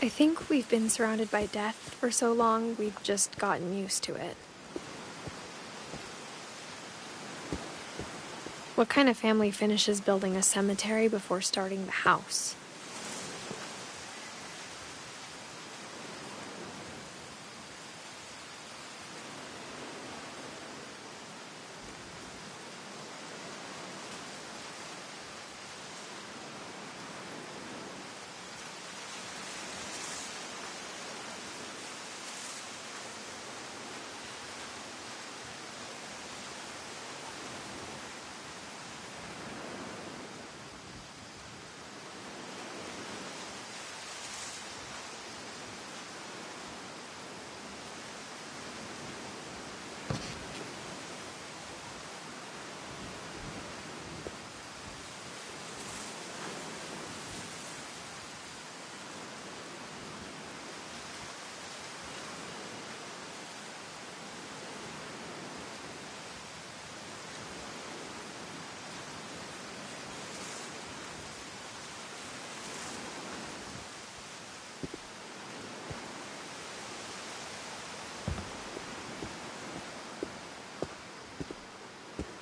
I think we've been surrounded by death for so long, we've just gotten used to it. What kind of family finishes building a cemetery before starting the house?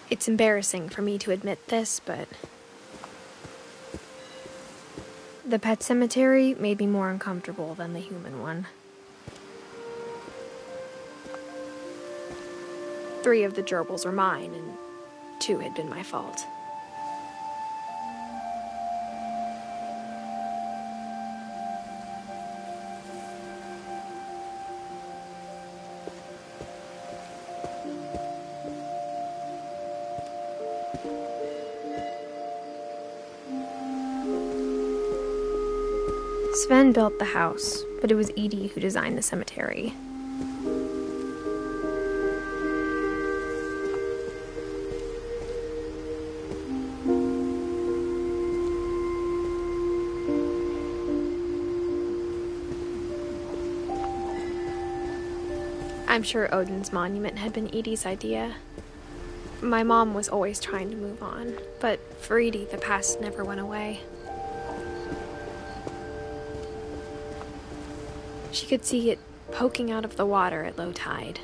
It's embarrassing for me to admit this, but the pet cemetery made me more uncomfortable than the human one. 3 of the gerbils were mine, and 2 had been my fault. Sven built the house, but it was Edie who designed the cemetery. I'm sure Odin's monument had been Edie's idea. My mom was always trying to move on, but for Edie, the past never went away. She could see it poking out of the water at low tide.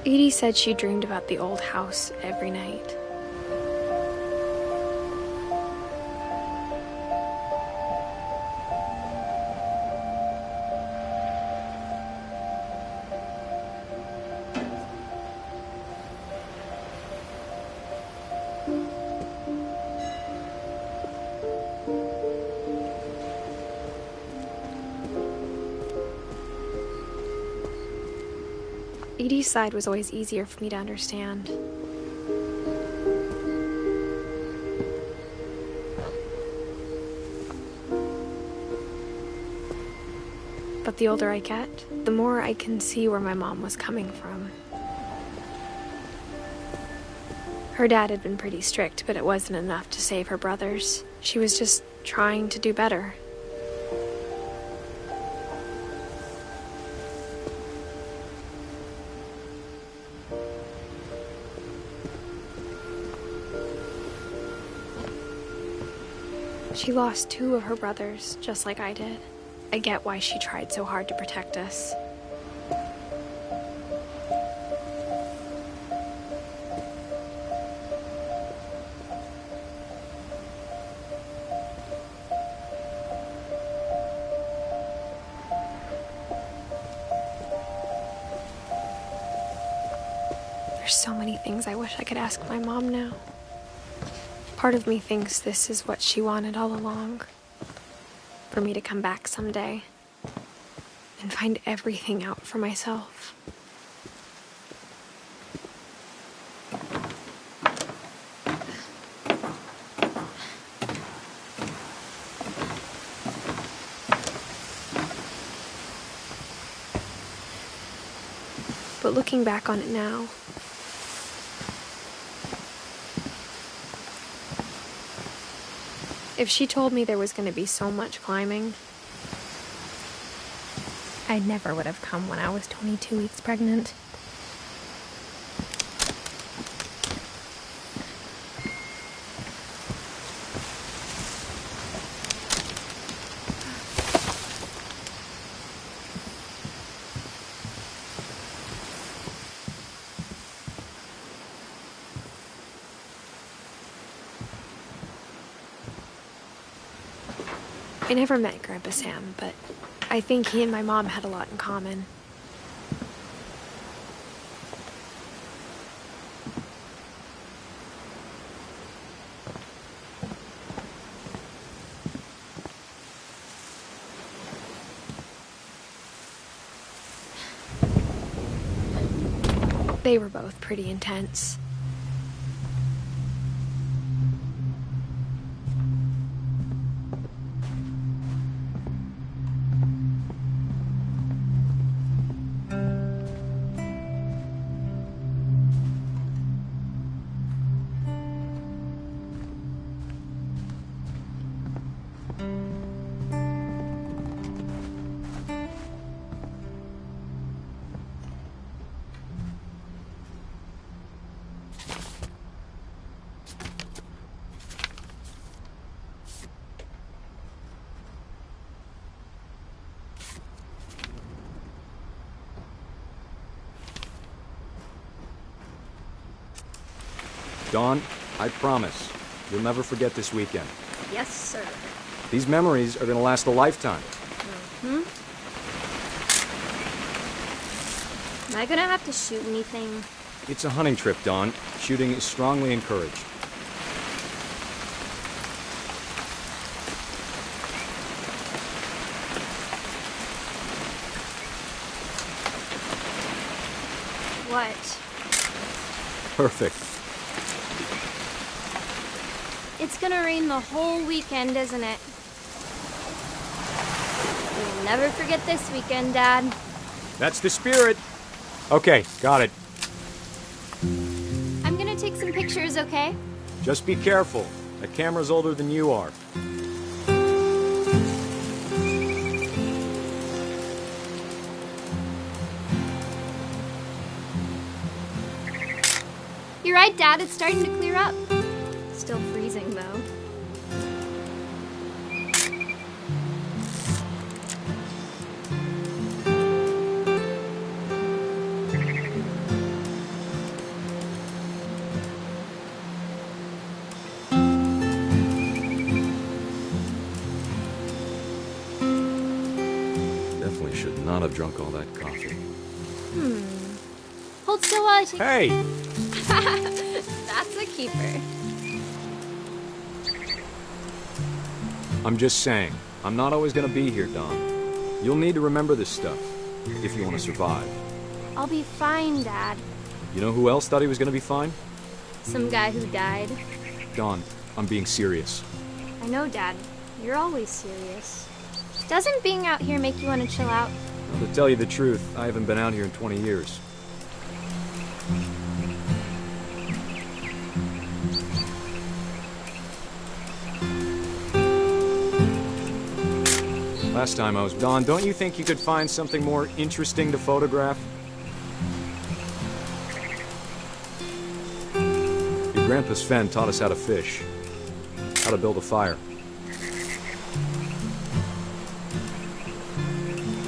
Edie said she dreamed about the old house every night. Edie's side was always easier for me to understand. But the older I get, the more I can see where my mom was coming from. Her dad had been pretty strict, but it wasn't enough to save her brothers. She was just trying to do better. She lost 2 of her brothers, just like I did. I get why she tried so hard to protect us. There's so many things I wish I could ask my mom now. Part of me thinks this is what she wanted all along. For me to come back someday and find everything out for myself. But looking back on it now, If she told me there was going to be so much climbing, I never would have come when I was 22 weeks pregnant. I never met Grandpa Sam, but I think he and my mom had a lot in common. They were both pretty intense. Dawn, I promise, you'll never forget this weekend. Yes, sir. These memories are gonna last a lifetime. Am I gonna have to shoot anything? It's a hunting trip, Dawn. Shooting is strongly encouraged. What? Perfect. It's gonna rain the whole weekend, isn't it? You'll never forget this weekend, Dad. That's the spirit. Okay, got it. I'm gonna take some pictures, okay? Just be careful. That camera's older than you are. You're right, Dad. It's starting to clear up. Still freezing, though. Definitely should not have drunk all that coffee. Hold still while I take... Hey! That's a keeper. I'm just saying, I'm not always gonna be here, Dawn. You'll need to remember this stuff, if you want to survive. I'll be fine, Dad. You know who else thought he was gonna be fine? Some guy who died. Dawn, I'm being serious. I know, Dad. You're always serious. Doesn't being out here make you want to chill out? Well, to tell you the truth, I haven't been out here in 20 years. Last time I was... Dawn, don't you think you could find something more interesting to photograph? Your grandpa Sven taught us how to fish, how to build a fire.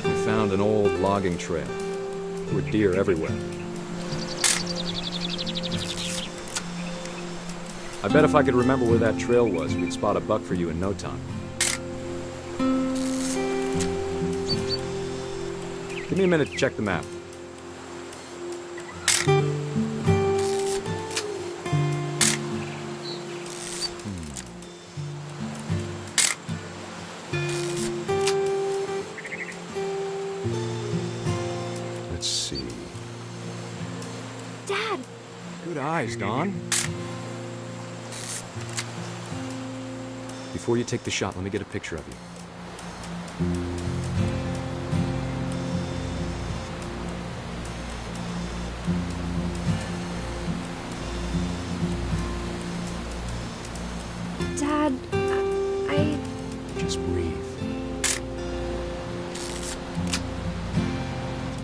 We found an old logging trail. There were deer everywhere. I bet if I could remember where that trail was, we'd spot a buck for you in no time. Give me a minute to check the map. Let's see. Dad! Good eyes, Dawn. Before you take the shot, let me get a picture of you. Dad, Just breathe.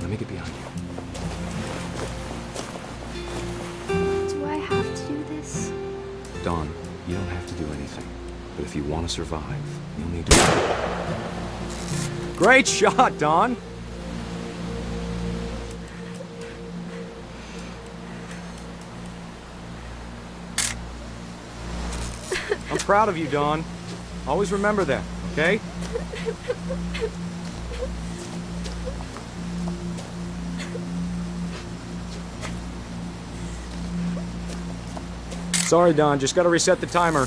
Let me get behind you. Do I have to do this? Dawn, you don't have to do anything. But if you want to survive, you'll need to... Great shot, Dawn! I'm proud of you, Dawn. Always remember that, okay? Sorry, Dawn. Just gotta reset the timer.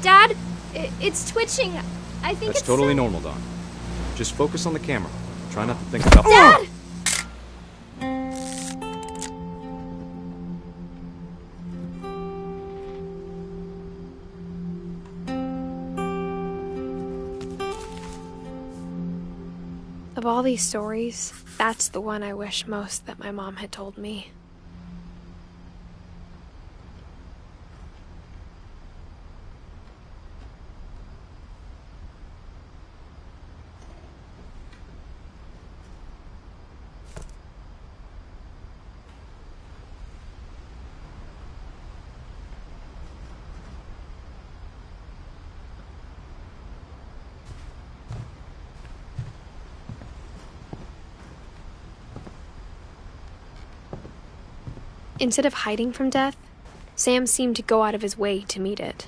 Dad, it's twitching. I think That's it's totally normal, Dawn. Just focus on the camera. Try not to think about... Dad! Of all these stories, that's the one I wish most that my mom had told me. Instead of hiding from death, Sam seemed to go out of his way to meet it.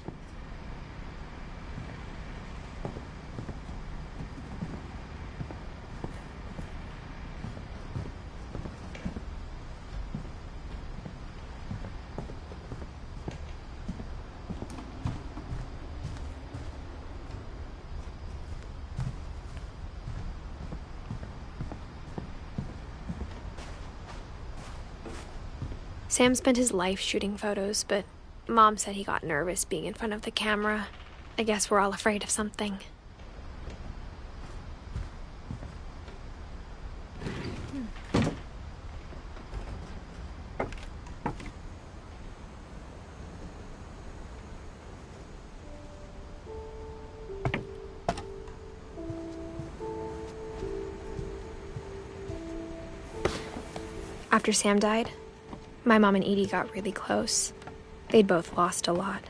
Sam spent his life shooting photos, but Mom said he got nervous being in front of the camera. I guess we're all afraid of something. After Sam died, my mom and Edie got really close. They'd both lost a lot.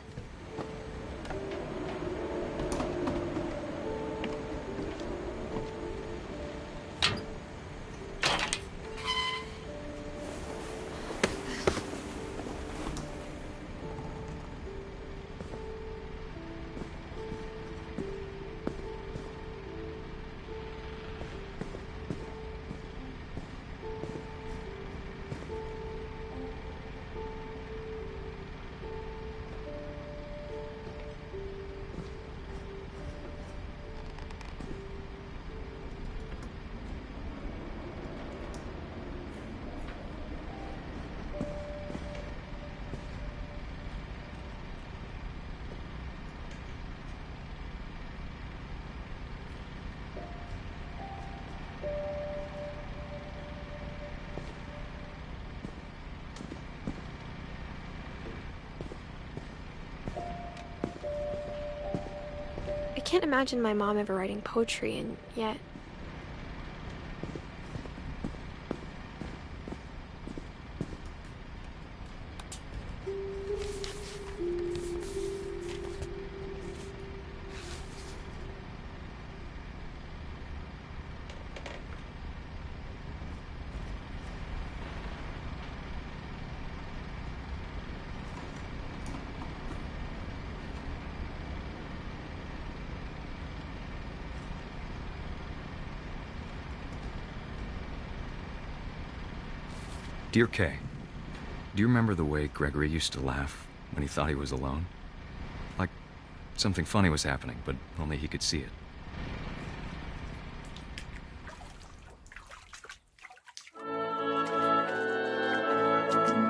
I can't imagine my mom ever writing poetry, and yet... Dear Kay, do you remember the way Gregory used to laugh when he thought he was alone? Like something funny was happening, but only he could see it.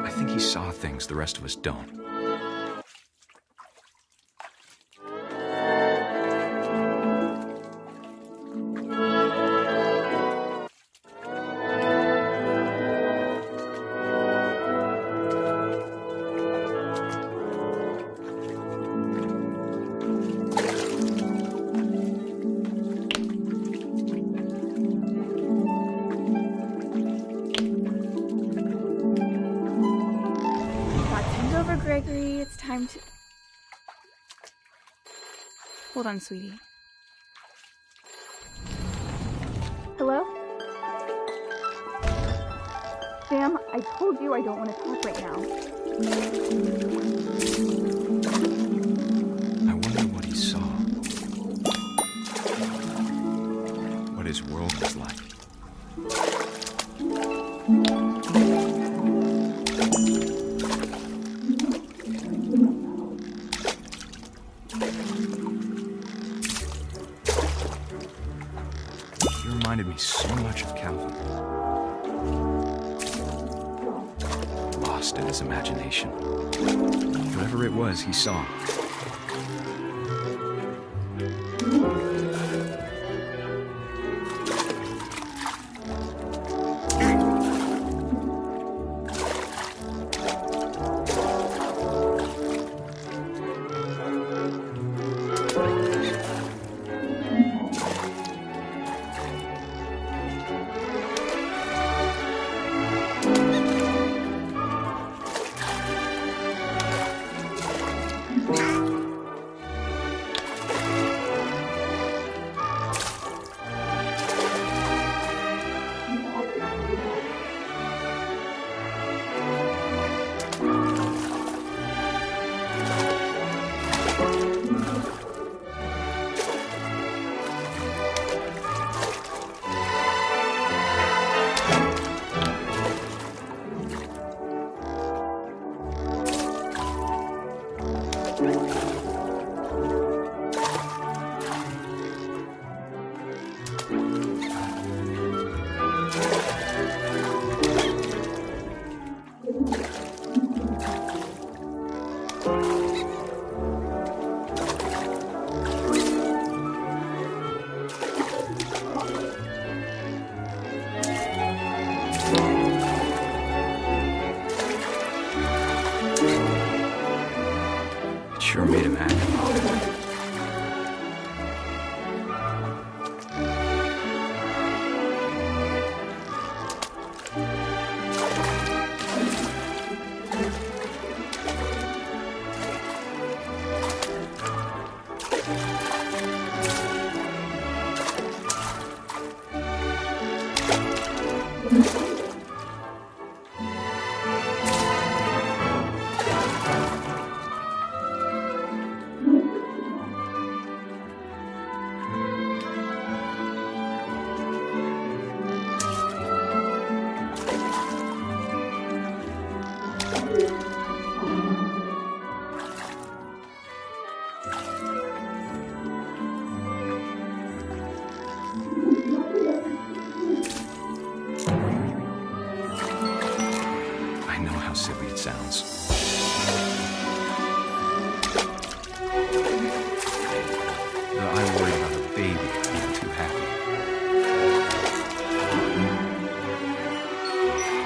I think he saw things the rest of us don't. Gregory, it's time to... Hold on, sweetie. Hello? Sam, I told you I don't want to talk right now. I wonder what he saw. What his world was like. He reminded me so much of Calvin. Lost in his imagination. Whatever it was, he saw. Sure made him happy. Silly it sounds. I worry about a baby being too happy.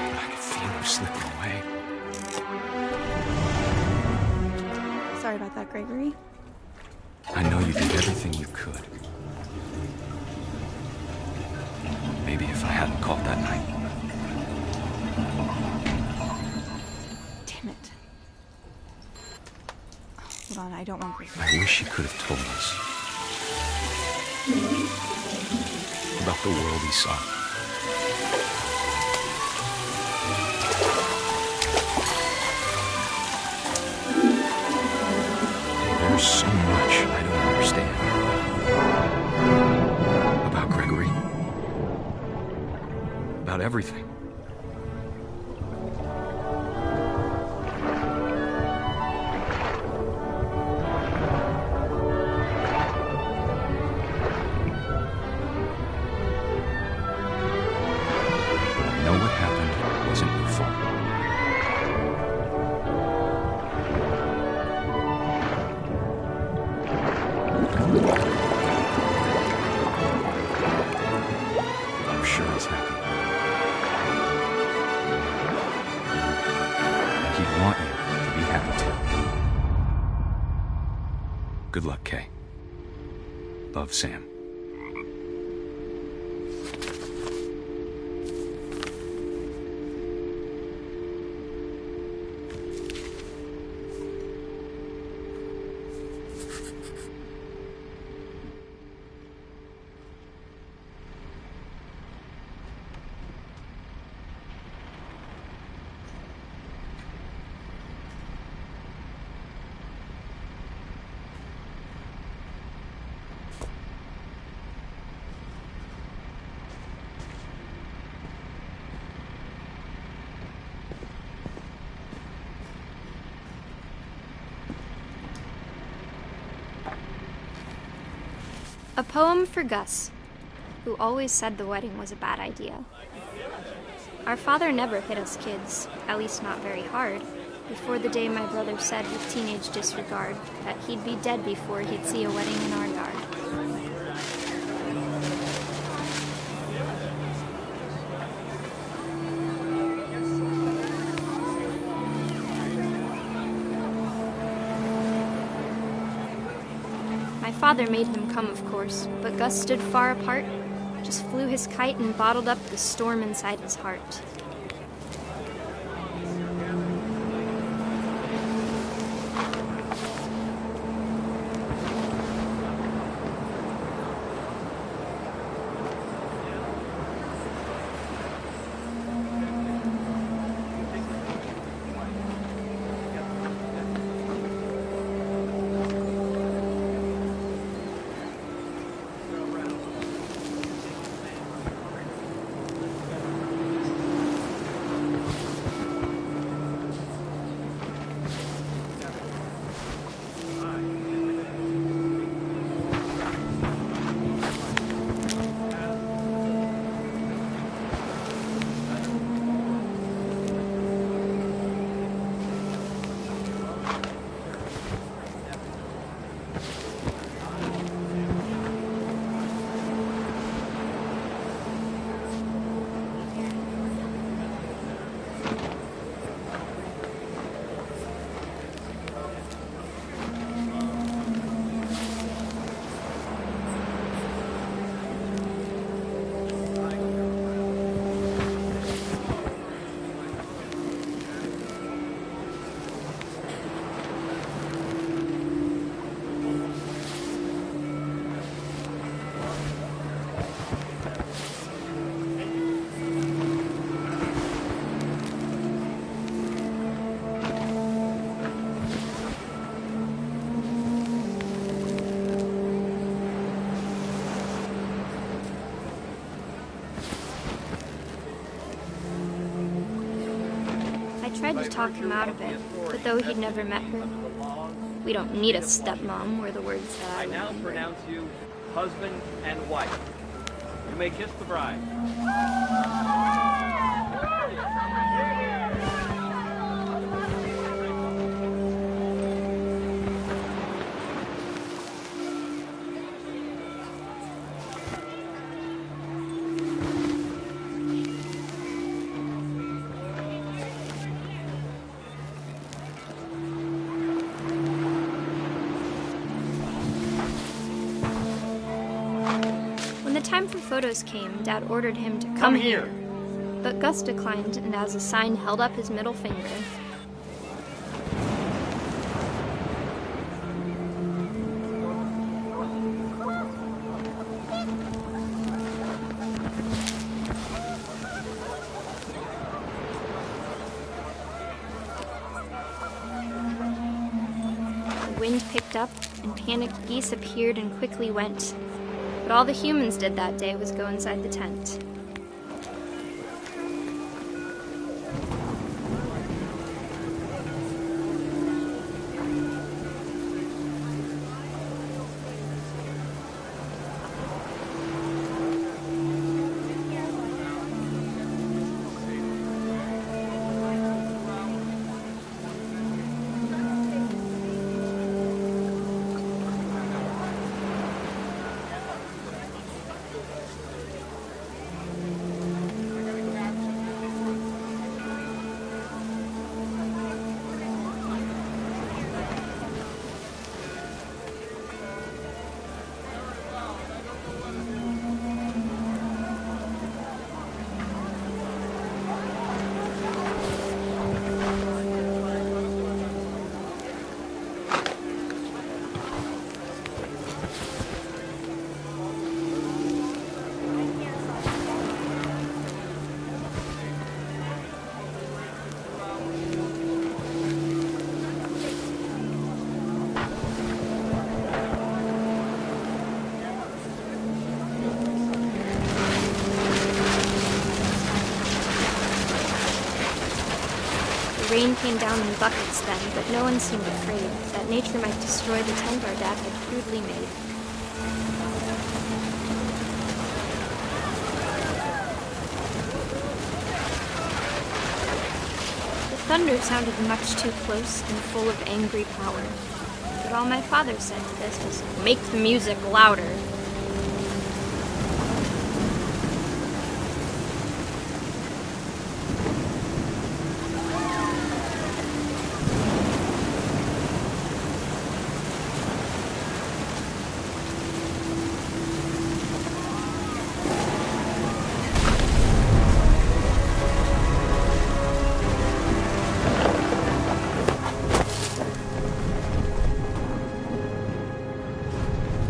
But I could feel her slipping away. Sorry about that, Gregory. I know you did everything you could. Maybe if I hadn't called that night. Hold on, I don't want Gregory. I wish he could have told us about the world he saw. There's so much I don't understand about Gregory, about everything. Good luck, Kay. Love, Sam. poem for Gus, who always said the wedding was a bad idea. Our father never hit us kids, at least not very hard, before the day my brother said with teenage disregard that he'd be dead before he'd see a wedding in our yard. My father made him come, of course, but Gus stood far apart, just flew his kite and bottled up the storm inside his heart. I tried to talk him out of it, but though he'd never met her, "We don't need a stepmom," were the words that I now remembered. pronounce you husband and wife. You may kiss the bride. When the time for photos came, Dad ordered him to come here. But Gus declined, and as a sign held up his middle finger. The wind picked up, and panicked geese appeared and quickly went. But all the humans did that day was go inside the tent. Rain came down in buckets then, but no one seemed afraid that nature might destroy the tent our dad had crudely made. thunder sounded much too close and full of angry power. But all my father said to this was, "Make the music louder."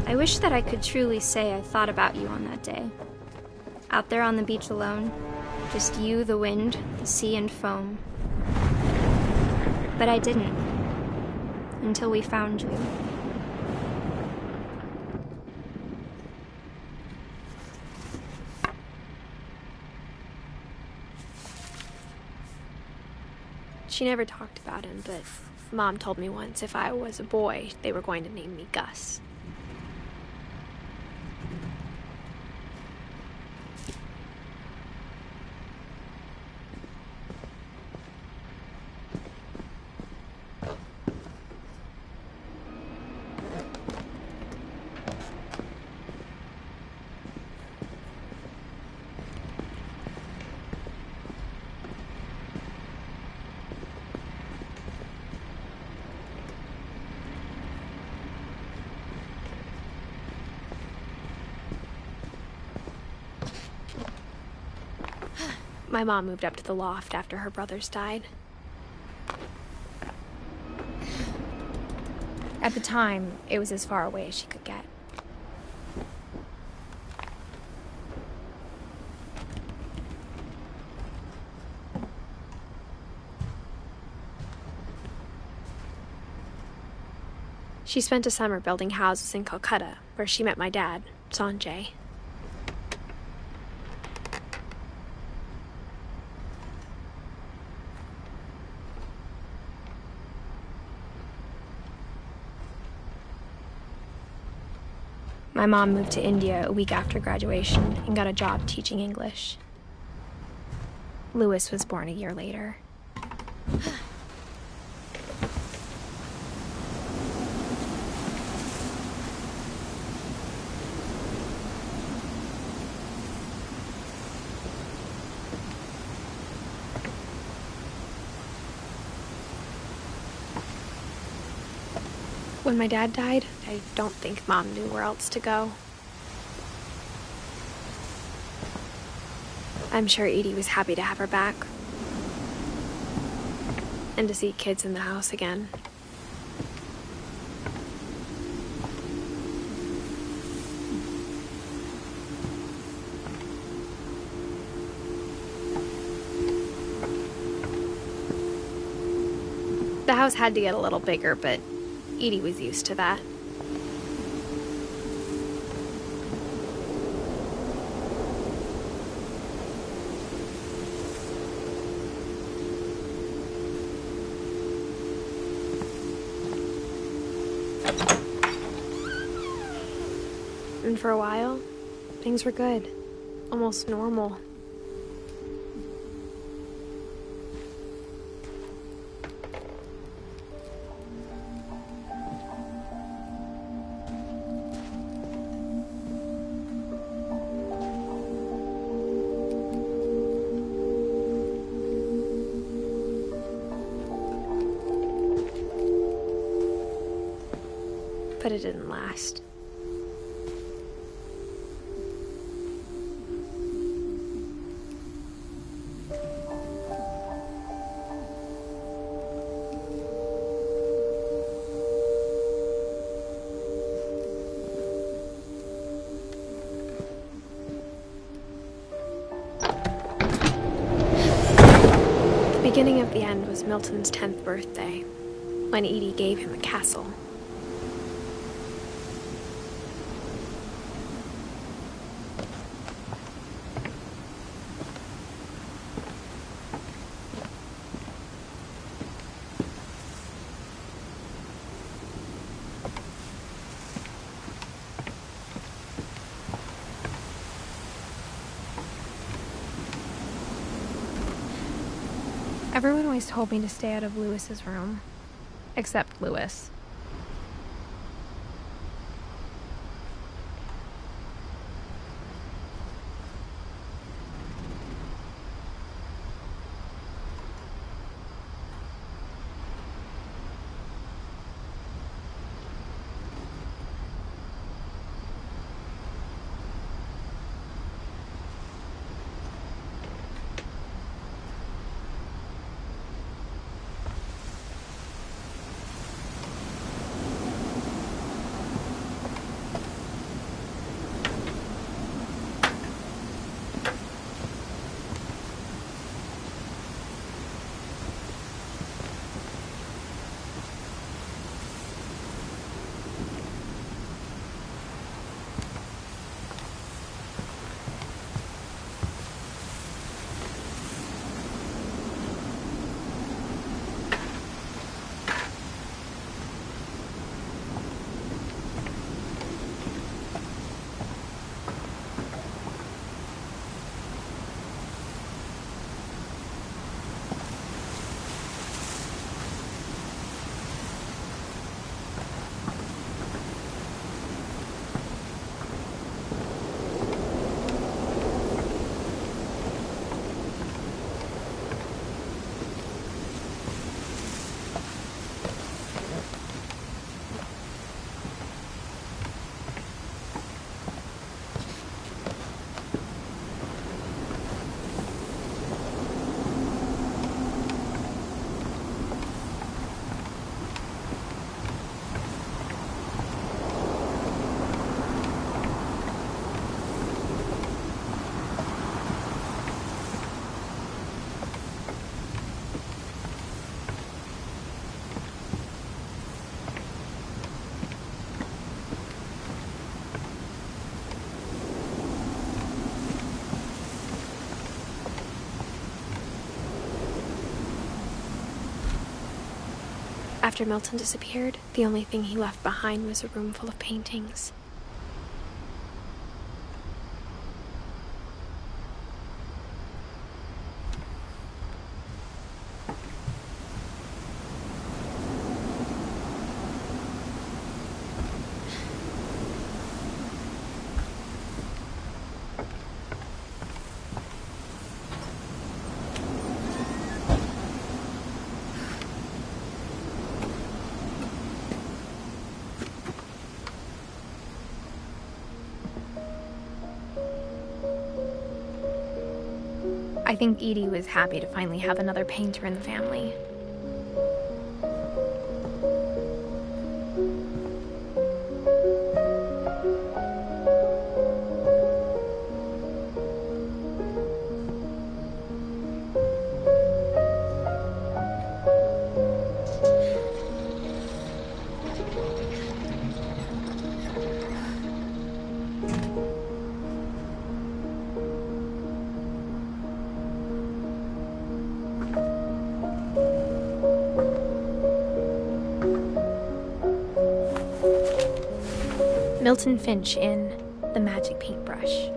I wish that I could truly say I thought about you on that day. Out there on the beach alone, just you, the wind, the sea, and foam. But I didn't, until we found you. She never talked about him, but Mom told me once if I was a boy, they were going to name me Gus. My mom moved up to the loft after her brothers died. At the time, it was as far away as she could get. She spent a summer building houses in Calcutta, where she met my dad, Sanjay. My mom moved to India a week after graduation and got a job teaching English. Louis was born a year later. When my dad died, I don't think Mom knew where else to go. I'm sure Edie was happy to have her back. And to see kids in the house again. The house had to get a little bigger, but Edie was used to that. And for a while, things were good. Almost normal. But it didn't last. The beginning of the end was Milton's 10th birthday, when Edie gave him a castle. I Everyone always told me to stay out of Lewis's room. Except Lewis. After Milton disappeared, the only thing he left behind was a room full of paintings. I think Edie was happy to finally have another painter in the family. Milton Finch in The Magic Paintbrush.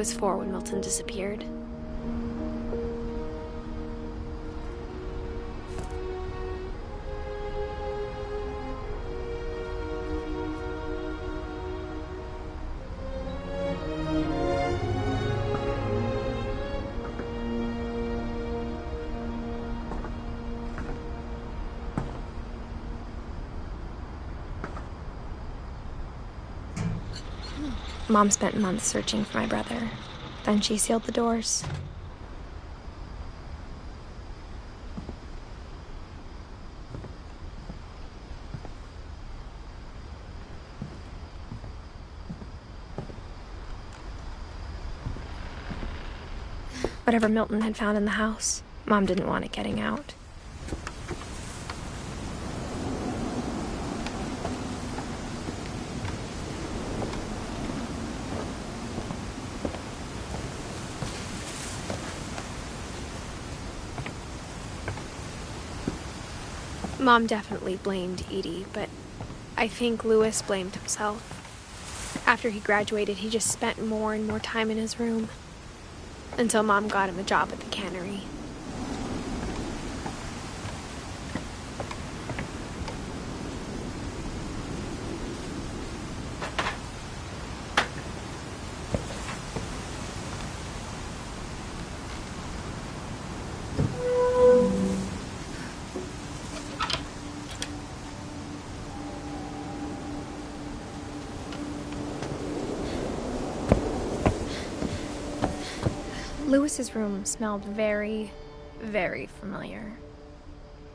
was 4 when Milton disappeared. Mom spent months searching for my brother. Then she sealed the doors. Whatever Milton had found in the house, Mom didn't want it getting out. Mom definitely blamed Edie, but I think Louis blamed himself. After he graduated, he just spent more and more time in his room. Until Mom got him a job at the cannery. Louis's room smelled very, very familiar.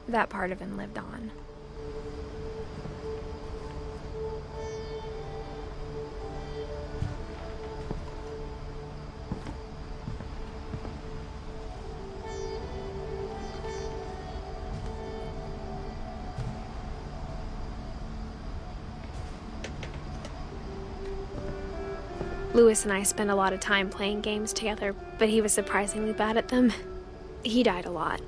That part of him lived on. Louis and I spent a lot of time playing games together, but he was surprisingly bad at them. He died a lot.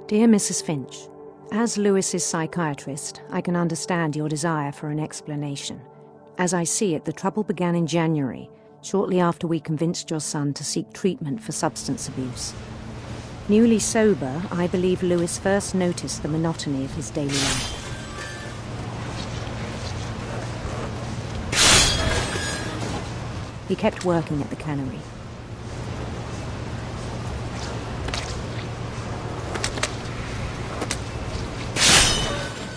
Dear Mrs. Finch, as Lewis's psychiatrist, I can understand your desire for an explanation. As I see it, the trouble began in January, shortly after we convinced your son to seek treatment for substance abuse. Newly sober, I believe Lewis first noticed the monotony of his daily life. He kept working at the cannery.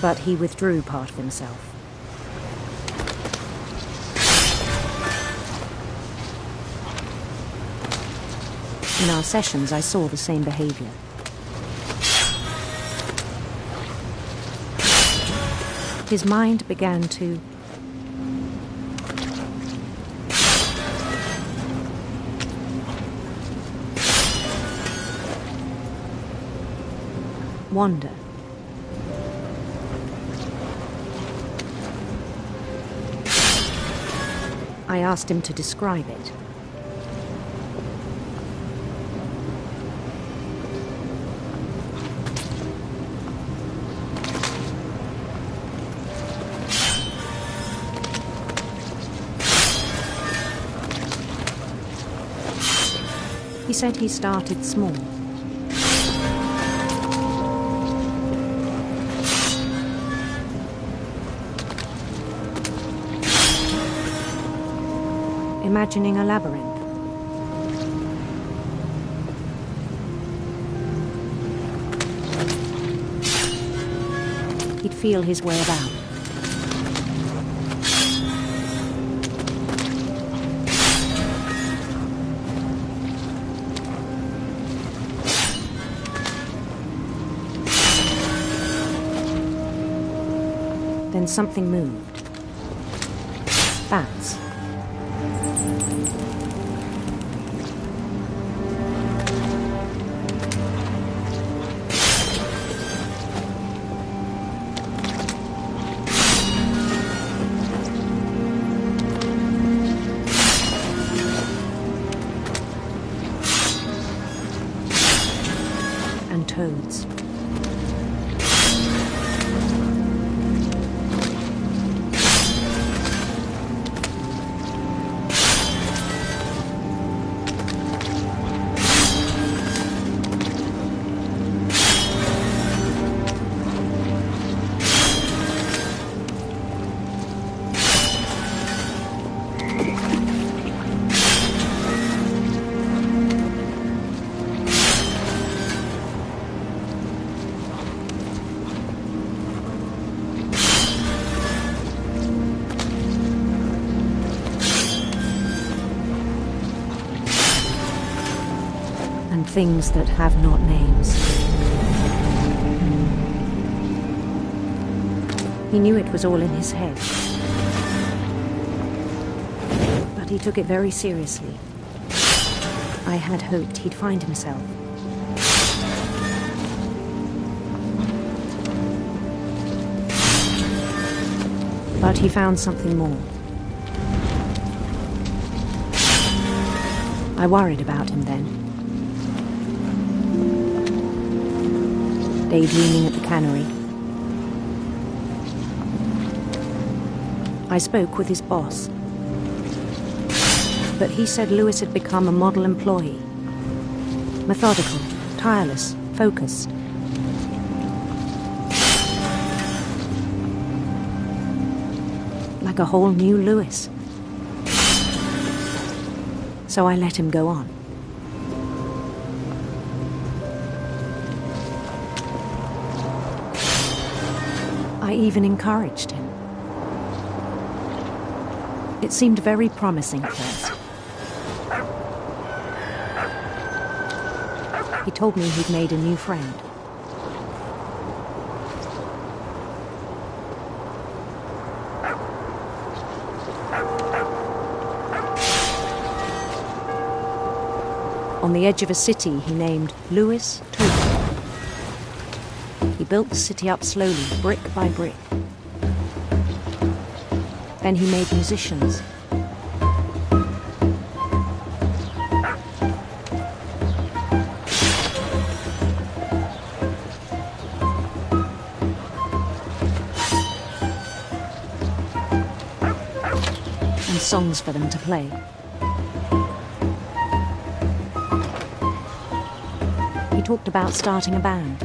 But he withdrew part of himself. In our sessions, I saw the same behavior. His mind began to wander. I asked him to describe it. He said he started small. Imagining a labyrinth. He'd feel his way about. Then something moved. Bats. And toads. And things that have not names. He knew it was all in his head. But he took it very seriously. I had hoped he'd find himself. But he found something more. I worried about him then. Daydreaming at the cannery. I spoke with his boss. But he said Lewis had become a model employee. Methodical, tireless, focused. Like a whole new Lewis. So I let him go on. I even encouraged him. It seemed very promising at first. He told me he'd made a new friend. On the edge of a city he named Lewis Total. He built the city up slowly, brick by brick. Then he made musicians. And songs for them to play. He talked about starting a band.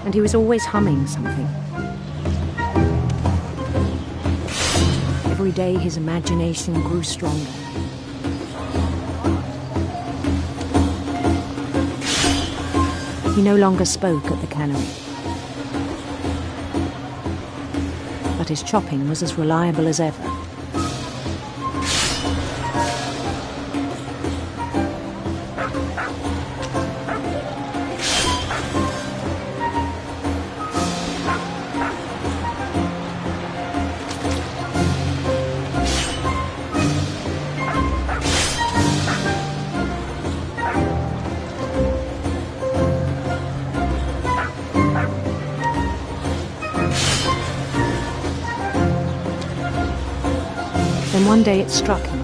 And he was always humming something. Every day his imagination grew stronger. He no longer spoke at the cannery. But his chopping was as reliable as ever. Then one day it struck him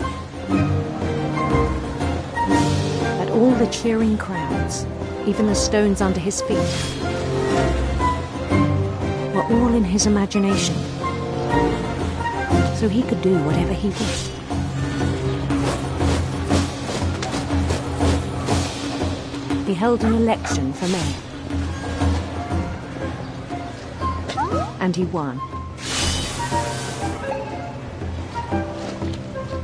that all the cheering crowds, even the stones under his feet, were all in his imagination, so he could do whatever he wished. He held an election for mayor, and he won.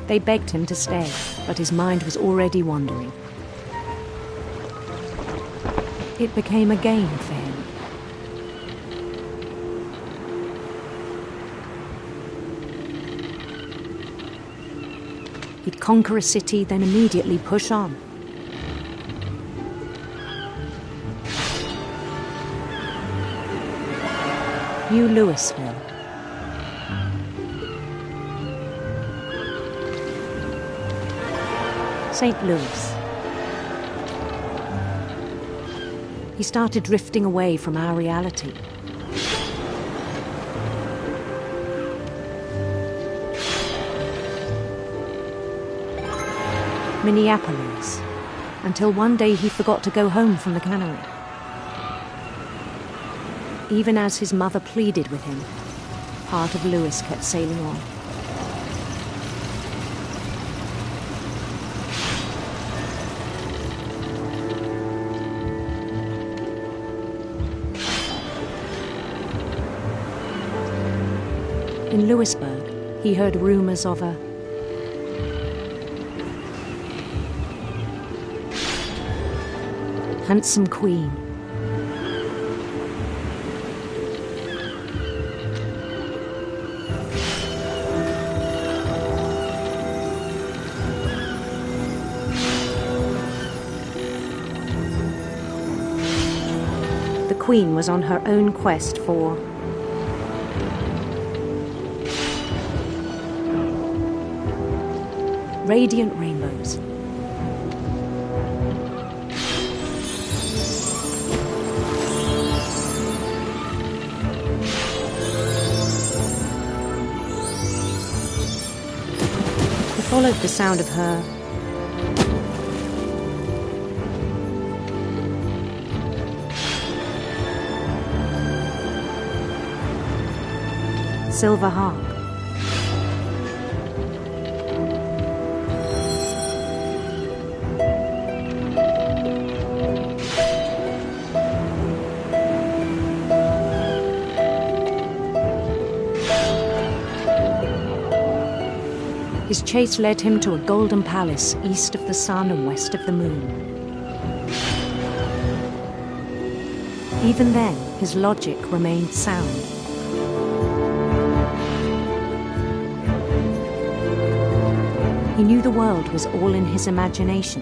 They begged him to stay, but his mind was already wandering. It became a game for him. He'd conquer a city, then immediately push on. New Louisville. St. Louis. He started drifting away from our reality. Minneapolis, until one day he forgot to go home from the cannery. Even as his mother pleaded with him, part of Louis kept sailing on. In Louisburg, he heard rumors of a handsome queen. The queen was on her own quest for radiant rainbows. He followed the sound of her silver harp. His chase led him to a golden palace east of the sun and west of the moon. Even then, his logic remained sound. He knew the world was all in his imagination.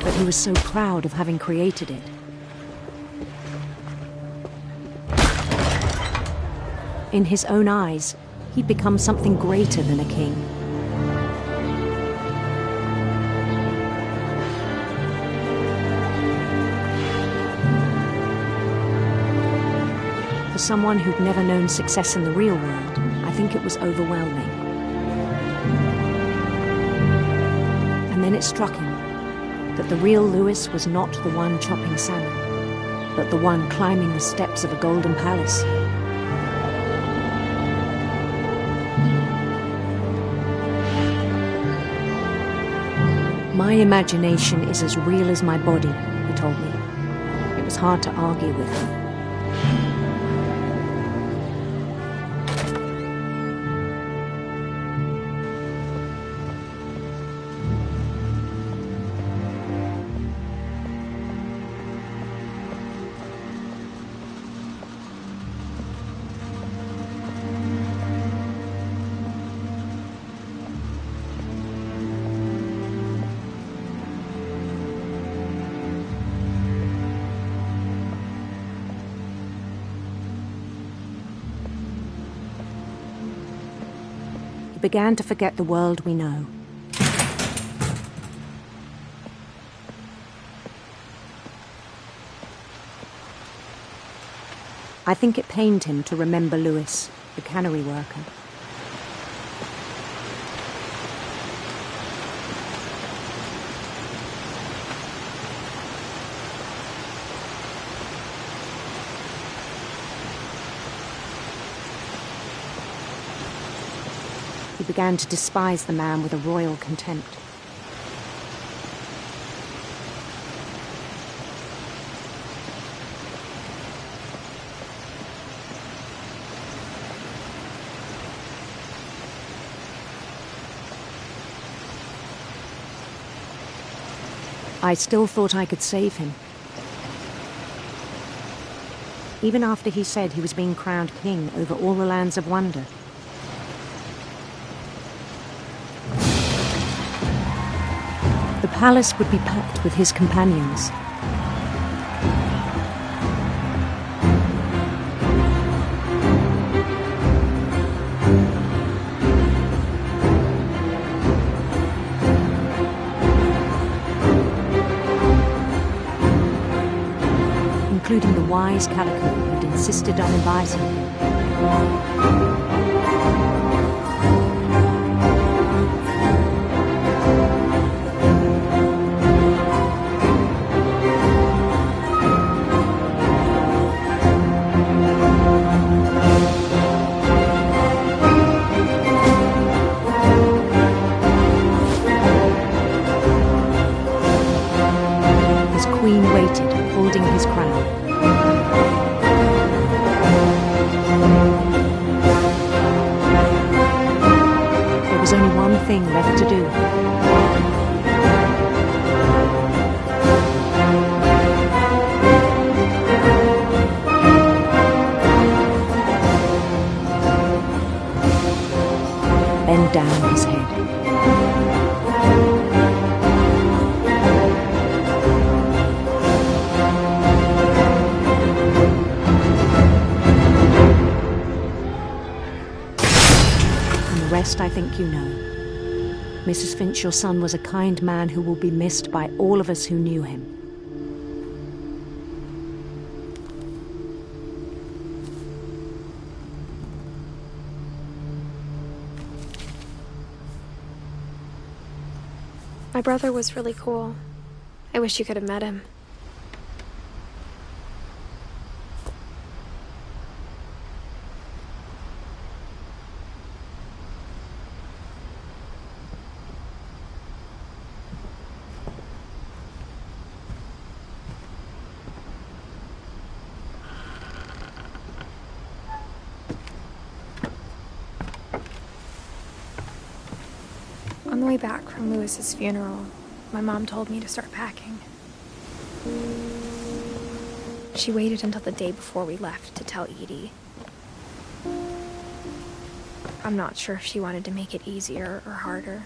But he was so proud of having created it. In his own eyes, he'd become something greater than a king. For someone who'd never known success in the real world, I think it was overwhelming. And then it struck him that the real Louis was not the one chopping salmon, but the one climbing the steps of a golden palace. My imagination is as real as my body, he told me. It was hard to argue with him. He began to forget the world we know. I think it pained him to remember Louis, the cannery worker. He began to despise the man with a royal contempt. I still thought I could save him. Even after he said he was being crowned king over all the lands of wonder. palace would be packed with his companions. Including the wise Calico who'd insisted on advising him. His queen waited, holding his crown. There was only one thing left to do. Bend down his head. The rest I think you know. Mrs. Finch, your son was a kind man who will be missed by all of us who knew him. My brother was really cool. I wish you could have met him. On the way back from Lewis's funeral, my mom told me to start packing. She waited until the day before we left to tell Edie. I'm not sure if she wanted to make it easier or harder.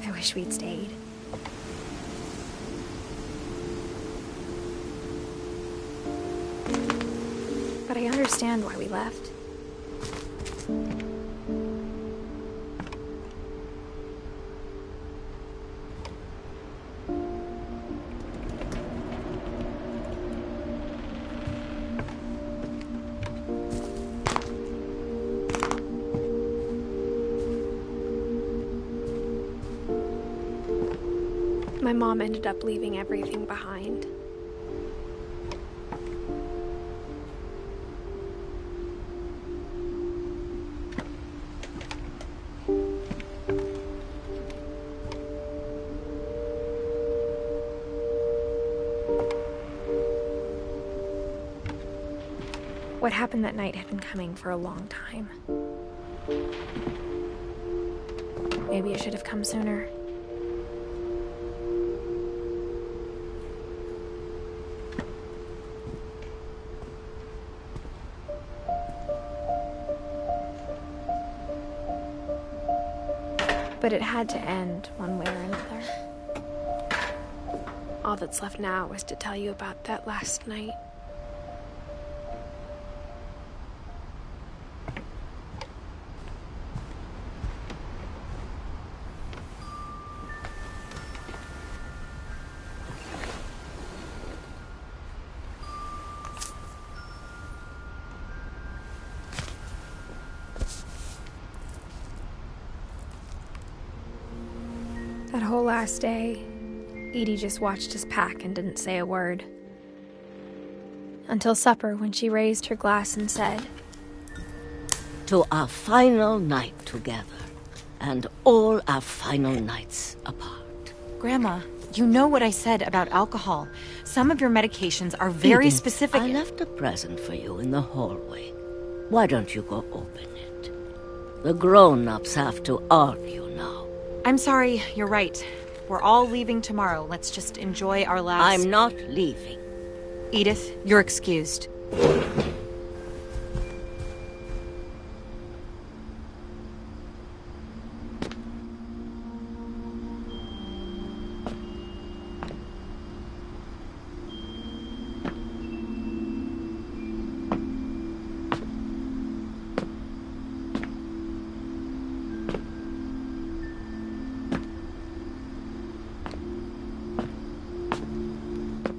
I wish we'd stayed. But I understand why we left. My mom ended up leaving everything behind. What happened that night had been coming for a long time. Maybe it should have come sooner. But it had to end one way or another. All that's left now is to tell you about that last night. That whole last day, Edie just watched us pack and didn't say a word. Until supper, when she raised her glass and said, "To our final night together, and all our final nights apart." Grandma, you know what I said about alcohol. Some of your medications are very Edith, specific. I left a present for you in the hallway. Why don't you go open it? The grown-ups have to argue now. I'm sorry, you're right. We're all leaving tomorrow. Let's just enjoy our last... I'm not leaving. Edith, you're excused.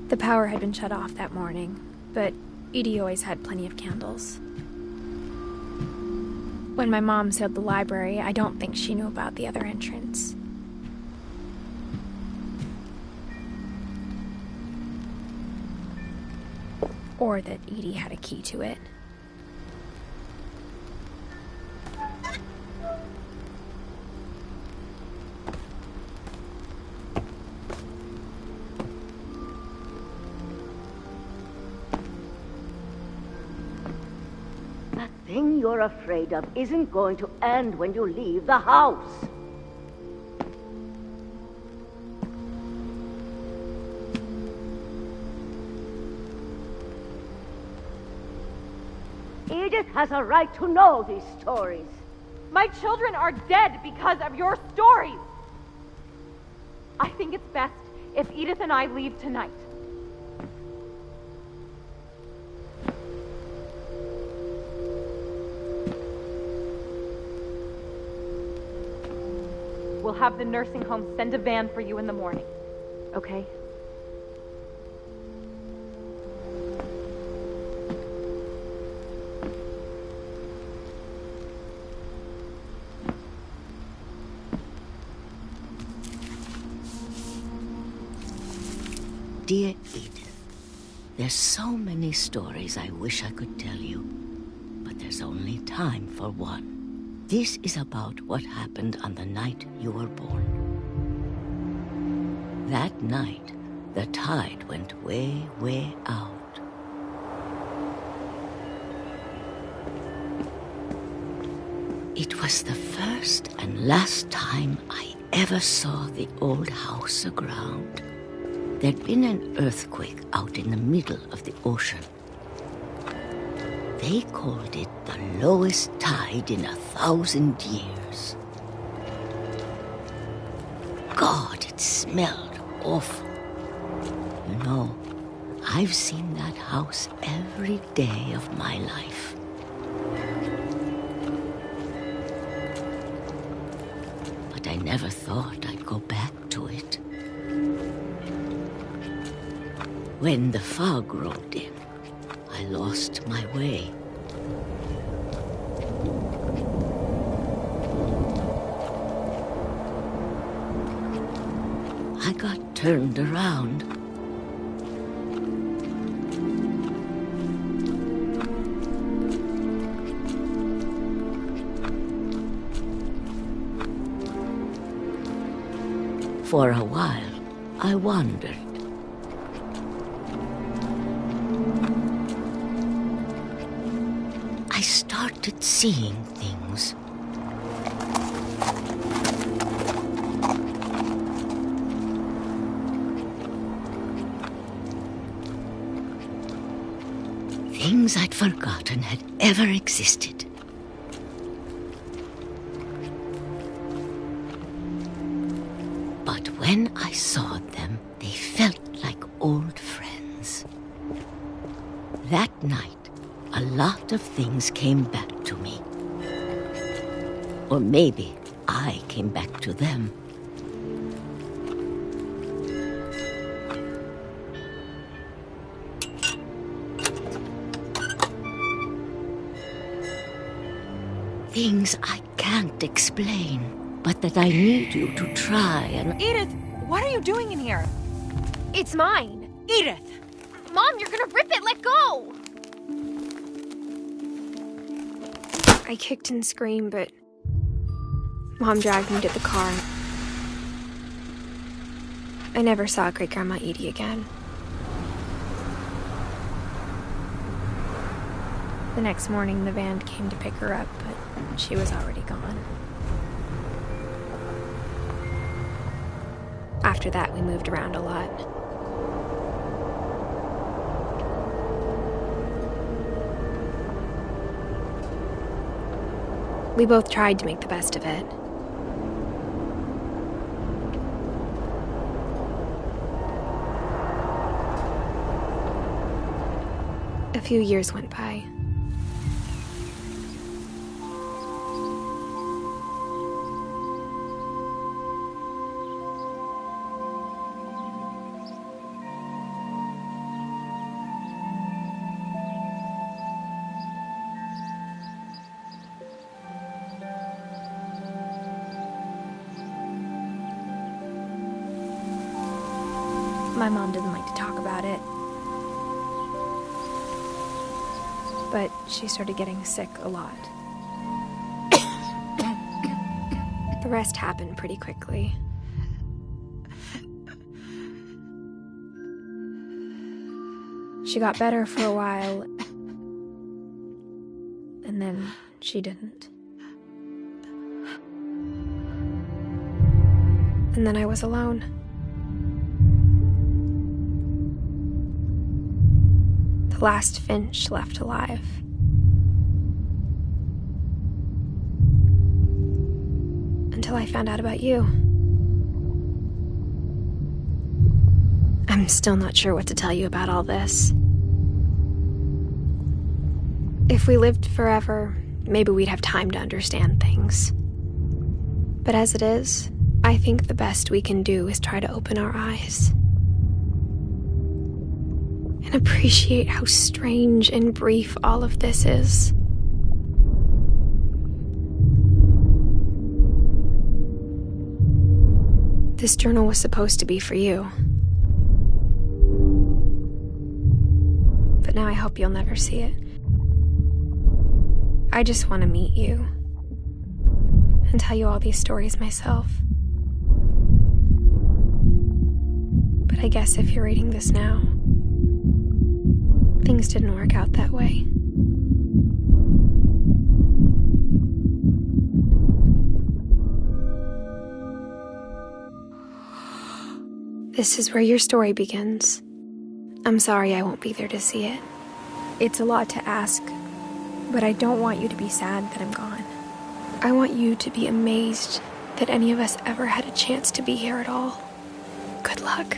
The power had been shut off that morning, but Edie always had plenty of candles. When my mom sealed the library, I don't think she knew about the other entrance. Or that Edie had a key to it. That thing you're afraid of isn't going to end when you leave the house. Edith has a right to know these stories. My children are dead because of your stories! I think it's best if Edith and I leave tonight. We'll have the nursing home send a van for you in the morning, okay? Dear Edith, there's so many stories I wish I could tell you, but there's only time for one. This is about what happened on the night you were born. That night, the tide went way, way out. It was the first and last time I ever saw the old house aground. There'd been an earthquake out in the middle of the ocean. They called it the lowest tide in 1,000 years. God, it smelled awful. You know, I've seen that house every day of my life. But I never thought I'd go back to it. When the fog rolled in, I lost my way. I got turned around. For a while, I wandered. I started seeing things. Things I'd forgotten had ever existed. But when I saw them, they felt like old friends. That night, a lot of things came back to me. Or maybe I came back to them. Things I can't explain, but that I need you to try and... Edith, what are you doing in here? It's mine! Edith! Mom, you're gonna rip it! Let go! I kicked and screamed, but Mom dragged me to the car. I never saw Great-Grandma Edie again. The next morning, the van came to pick her up, but she was already gone. After that, we moved around a lot. We both tried to make the best of it. A few years went by. My mom doesn't like to talk about it. But she started getting sick a lot. The rest happened pretty quickly. She got better for a while, and then she didn't. And then I was alone. The last Finch left alive. Until I found out about you. I'm still not sure what to tell you about all this. If we lived forever, maybe we'd have time to understand things. But as it is, I think the best we can do is try to open our eyes. And appreciate how strange and brief all of this is. This journal was supposed to be for you. But now I hope you'll never see it. I just want to meet you and tell you all these stories myself. But I guess if you're reading this now, things didn't work out that way. This is where your story begins. I'm sorry I won't be there to see it. It's a lot to ask, but I don't want you to be sad that I'm gone. I want you to be amazed that any of us ever had a chance to be here at all. Good luck.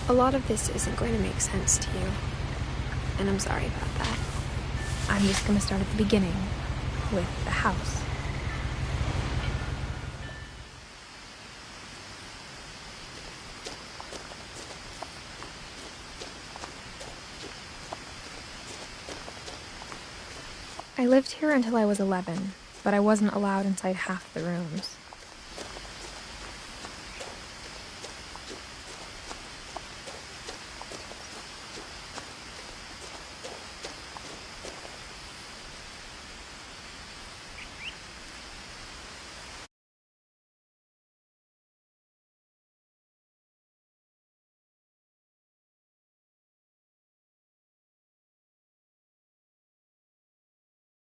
A lot of this isn't going to make sense to you, and I'm sorry about that. I'm just going to start at the beginning, with the house. I lived here until I was 11, but I wasn't allowed inside half the rooms.